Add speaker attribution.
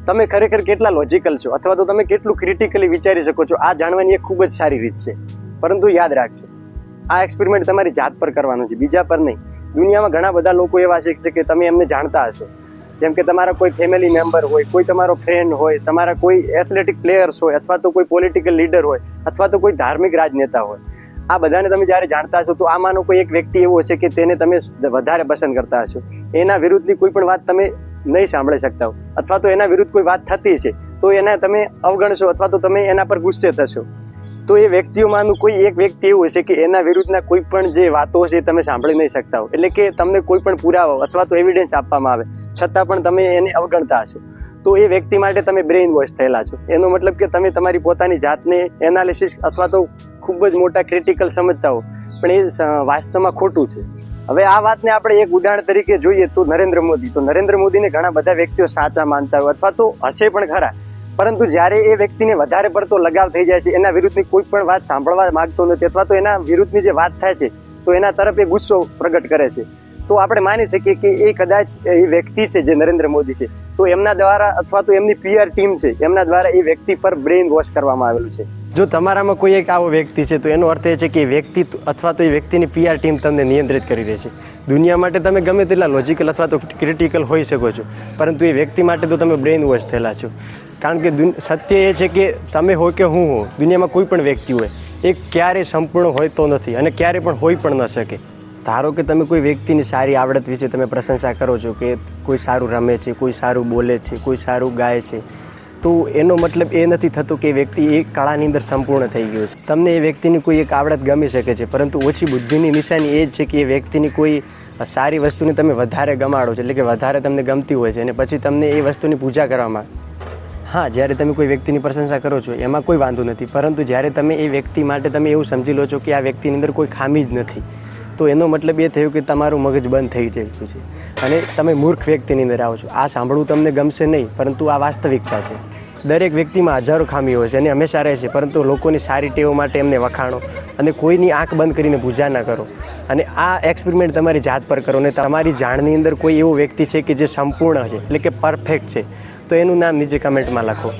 Speaker 1: તમે ખરેખર કેટલા લોજિકલ છો અથવા તો તમે કેટલું ક્રિટિકલી વિચારી શકો છો, આ જાણવાની એક ખૂબ જ સારી રીત છે. પરંતુ યાદ રાખજો, આ એક્સપેરિમેન્ટ તમારી જાત પર કરવાનું છે, બીજા પર નહીં. દુનિયામાં ઘણા બધા લોકો એવા છે કે તમે એમને જાણતા હશો, જેમ કે તમારા કોઈ ફેમિલી મેમ્બર હોય, કોઈ તમારો ફ્રેન્ડ હોય, તમારા કોઈ એથ્લેટિક પ્લેયર્સ હોય, અથવા તો કોઈ પોલિટિકલ લીડર હોય, અથવા તો કોઈ ધાર્મિક રાજનેતા હોય. આ બધાને તમે જ્યારે જાણતા હશો તો આમાંનો કોઈ એક વ્યક્તિ એવો છે કે તેને તમે વધારે પસંદ કરતા હશો. એના વિરુદ્ધની કોઈ પણ વાત તમે નહીં સાંભળી શકતા હો, અથવા તો એના વિરુદ્ધ કોઈ વાત થતી છે તો એને તમે અવગણશો અથવા તો તમે એના પર ગુસ્સે થશો. તો એ વ્યક્તિઓમાંનું કોઈ એક વ્યક્તિ એવું હશે કે એના વિરુદ્ધના કોઈ પણ જે વાતો છે તમે સાંભળી નહીં શકતા હો. એટલે કે તમને કોઈ પણ પુરાવો અથવા તો એવિડન્સ આપવામાં આવે છતાં પણ તમે એને અવગણતા હશો. તો એ વ્યક્તિ માટે તમે બ્રેઇન વોશ થયેલા છો. એનો મતલબ કે તમે તમારી પોતાની જાતને એનાલિસિસ અથવા તો ખૂબ જ મોટા ક્રિટિકલ સમજતા હો, પણ એ વાસ્તવમાં ખોટું છે. હવે આ વાતને આપણે એક ઉદાહરણ તરીકે જોઈએ તો નરેન્દ્ર મોદી. તો નરેન્દ્ર મોદીને ઘણા બધા વ્યક્તિઓ સાચા માનતા હોય અથવા તો હશે પણ ખરા, પરંતુ જ્યારે એ વ્યક્તિને વધારે પડતો લગાવ થઈ જાય છે, એના વિરુદ્ધની કોઈ પણ વાત સાંભળવા માંગતો નથી અથવા તો એના વિરુદ્ધની જે વાત થાય છે તો એના તરફ એ ગુસ્સો પ્રગટ કરે છે, તો આપણે માની શકીએ કે એ કદાચ એ વ્યક્તિ છે જે નરેન્દ્ર મોદી છે, તો એમના દ્વારા અથવા તો એમની PR ટીમ છે એમના દ્વારા એ વ્યક્તિ પર બ્રેઇન વોશ કરવામાં આવેલું છે. જો તમારામાં કોઈ એક આવો વ્યક્તિ છે તો એનો અર્થ એ છે કે એ વ્યક્તિ અથવા તો એ વ્યક્તિની PR ટીમ તમને નિયંત્રિત કરી રહી છે. દુનિયા માટે તમે ગમે તેટલા લોજિકલ અથવા તો ક્રિટિકલ હોઈ શકો છો, પરંતુ એ વ્યક્તિ માટે તો તમે બ્રેઇન વોશ થયેલા છો. કારણ કે સત્ય એ છે કે તમે હો કે હું હો, દુનિયામાં કોઈ પણ વ્યક્તિ હોય એ ક્યારેય સંપૂર્ણ હોય તો નથી અને ક્યારે પણ હોઈ પણ ન શકે. ધારો કે તમે કોઈ વ્યક્તિની સારી આવડત વિશે તમે પ્રશંસા કરો છો કે કોઈ સારું રમે છે, કોઈ સારું બોલે છે, કોઈ સારું ગાય છે, તો એનો મતલબ એ નથી થતો કે એ વ્યક્તિ એ કળાની અંદર સંપૂર્ણ થઈ ગયો છે. તમને એ વ્યક્તિની કોઈ એક આવડત ગમી શકે છે, પરંતુ ઓછી બુદ્ધિની નિશાની એ જ છે કે એ વ્યક્તિની કોઈ સારી વસ્તુની તમે વધારે ગમાડો છો, એટલે કે વધારે તમને ગમતી હોય છે અને પછી તમને એ વસ્તુની પૂજા કરવામાં. હા, જ્યારે તમે કોઈ વ્યક્તિની પ્રશંસા કરો છો એમાં કોઈ વાંધો નથી, પરંતુ જ્યારે તમે એ વ્યક્તિ માટે તમે એવું સમજી લો છો કે આ વ્યક્તિની અંદર કોઈ ખામી જ નથી, તો એનો મતલબ એ થયું કે તમારું મગજ બંધ થઈ ગયું છે અને તમે મૂર્ખ વ્યક્તિની અંદર આવો છો. આ સાંભળવું તમને ગમશે નહીં, પરંતુ આ વાસ્તવિકતા છે. દરેક વ્યક્તિમાં હજારો ખામીઓ હોય છે અને હંમેશા રહે છે, પરંતુ લોકોની સારી ટેવો માટે એમને વખાણો અને કોઈની આંખ બંધ કરીને પૂજા ના કરો. અને આ એક્સપેરિમેન્ટ તમારી જાત પર કરો અને તમારી જાણની અંદર કોઈ એવો વ્યક્તિ છે કે જે સંપૂર્ણ છે, એટલે કે પરફેક્ટ છે, તો એનું નામ નીચે કમેન્ટમાં લખો.